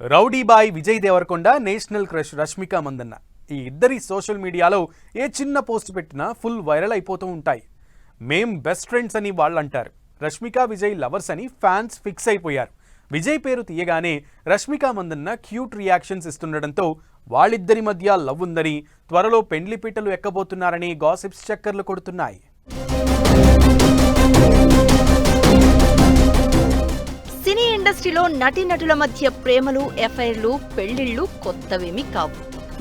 Rowdy boy Vijay Deverakonda, national crush Rashmika Mandanna ఈ ఇద్దరి social మీడియాలో ఏ చిన్న పోస్ట్ పెట్టినా ఫుల్ వైరల్ అయిపోతూ ఉంటాయి. మేం బెస్ట్ ఫ్రెండ్స్ అని వాళ్ళు అంటారు. రష్మిక విజయ్ లవర్స్ అని ఫ్యాన్స్ ఫిక్స్ అయిపోయారు. విజయ్ పేరు తీయగానే రష్మిక మందన్న క్యూట్ రియాక్షన్స్ ఇస్తుండడంతో వాళ్ళిద్దరి మధ్య లవ్ ఉందని, త్వరలో పెండ్లి పీటలు ఎక్కబోతున్నారని గాసిప్స్ చక్కర్లు కొడుతున్నాయి. సినీ ఇండస్ట్రీలో నటీనటుల మధ్య ప్రేమలు, ఎఫైర్లు, పెళ్లిళ్లు కొత్తవేమీ కావు.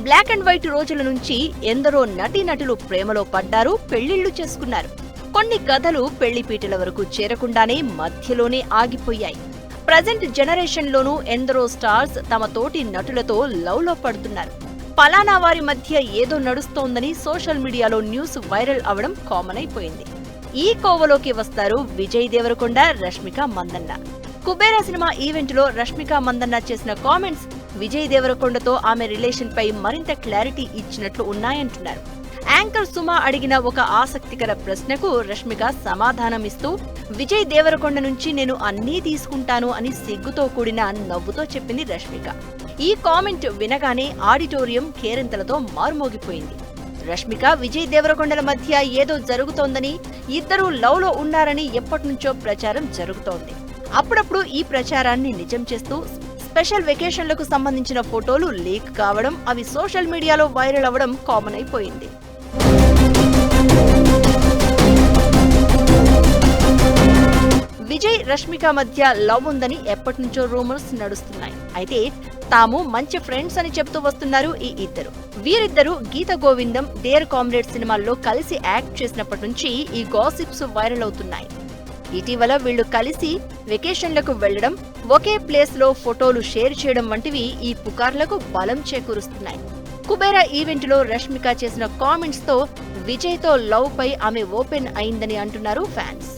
బ్లాక్ అండ్ వైట్ రోజుల నుంచి ఎందరో నటీనటులు ప్రేమలో పడ్డారు, పెళ్లిళ్లు చేసుకున్నారు. కొన్ని కథలు పెళ్లిపీటల వరకు చేరకుండానే మధ్యలోనే ఆగిపోయాయి. ప్రజెంట్ జనరేషన్ లోనూ ఎందరో స్టార్స్ తమ తోటి నటులతో లవ్ లో పడుతున్నారు. పలానా వారి మధ్య ఏదో నడుస్తోందని సోషల్ మీడియాలో న్యూస్ వైరల్ అవడం కామన్ అయిపోయింది. ఈ కోవలోకి వస్తారు విజయ్ దేవరకొండ, రష్మిక మందన్న. కుబేరా సినిమా ఈవెంట్ లో రష్మిక మందన్న చేసిన కామెంట్స్ విజయ్ దేవరకొండతో ఆమె రిలేషన్ పై మరింత క్లారిటీ ఇచ్చినట్లు ఉన్నాయంటున్నారు. యాంకర్ సుమ అడిగిన ఒక ఆసక్తికర ప్రశ్నకు రష్మిక సమాధానం ఇస్తూ విజయ్ దేవరకొండ నుంచి నేను అన్నీ తీసుకుంటాను అని సిగ్గుతో కూడిన నవ్వుతో చెప్పింది రష్మిక. ఈ కామెంట్ వినగానే ఆడిటోరియం కేరింతలతో మారుమోగిపోయింది. రష్మిక విజయ్ దేవరకొండల మధ్య ఏదో జరుగుతోందని, ఇద్దరూ లవ్ లో ఉన్నారని ఎప్పటినుంచో ప్రచారం జరుగుతోంది. అప్పుడప్పుడు ఈ ప్రచారాన్ని నిజం చేస్తూ స్పెషల్ వెకేషన్లకు సంబంధించిన ఫోటోలు లీక్ కావడం, అవి సోషల్ మీడియాలో వైరల్ అవ్వడం కామన్ అయిపోయింది. విజయ్, రష్మిక మధ్య లవ్ ఉందని ఎప్పటినుంచో రూమర్స్ నడుస్తున్నాయి. అయితే తాము మంచి ఫ్రెండ్స్ అని చెప్తూ వస్తున్నారు ఈ ఇద్దరు. వీరిద్దరూ గీత గోవిందం, డేర్ కామ్రేడ్ సినిమాల్లో కలిసి యాక్ట్ చేసినప్పటి నుంచి ఈ గాసిప్స్ వైరల్ అవుతున్నాయి. ఇటీవల వీళ్లు కలిసి వెకేషన్లకు వెళ్లడం, ఒకే ప్లేస్ లో ఫోటోలు షేర్ చేయడం వంటివి ఈ పుకార్లకు బలం చేకూరుస్తున్నాయి. కుబేరా ఈవెంట్ లో రష్మిక చేసిన కామెంట్స్ తో విజయ్ తో లవ్ పై ఆమె ఓపెన్ అయిందని అంటున్నారు ఫ్యాన్స్.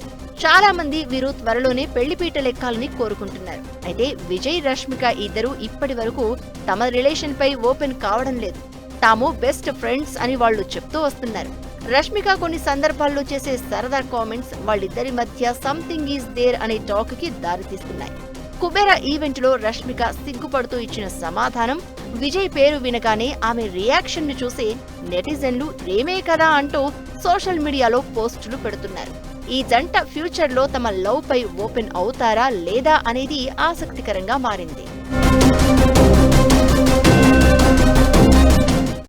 చాలా మంది వీరు త్వరలోనే పెళ్లిపీటలెక్కాలని కోరుకుంటున్నారు. అయితే విజయ్, రష్మిక ఇద్దరు ఇప్పటి వరకు తమ రిలేషన్ పై ఓపెన్ కావడం లేదు. తాము బెస్ట్ ఫ్రెండ్స్ అని వాళ్లు చెప్తూ వస్తున్నారు. రష్మిక కొన్ని సందర్భాల్లో చేసే సరదా కామెంట్స్ వాళ్ళిద్దరి మధ్య సంథింగ్ ఈజ్ దేర్ అనే టాక్ కి దారితీస్తున్నాయి. కుబేరా ఈవెంట్ లో రష్మిక సిగ్గుపడుతూ ఇచ్చిన సమాధానం, విజయ్ పేరు వినగానే ఆమె రియాక్షన్ ను చూసి నెటిజన్లు ప్రేమే కదా అంటూ సోషల్ మీడియాలో పోస్టులు పెడుతున్నారు. ఈ జంట ఫ్యూచర్ లో తమ లవ్ పై ఓపెన్ అవుతారా లేదా అనేది ఆసక్తికరంగా మారింది.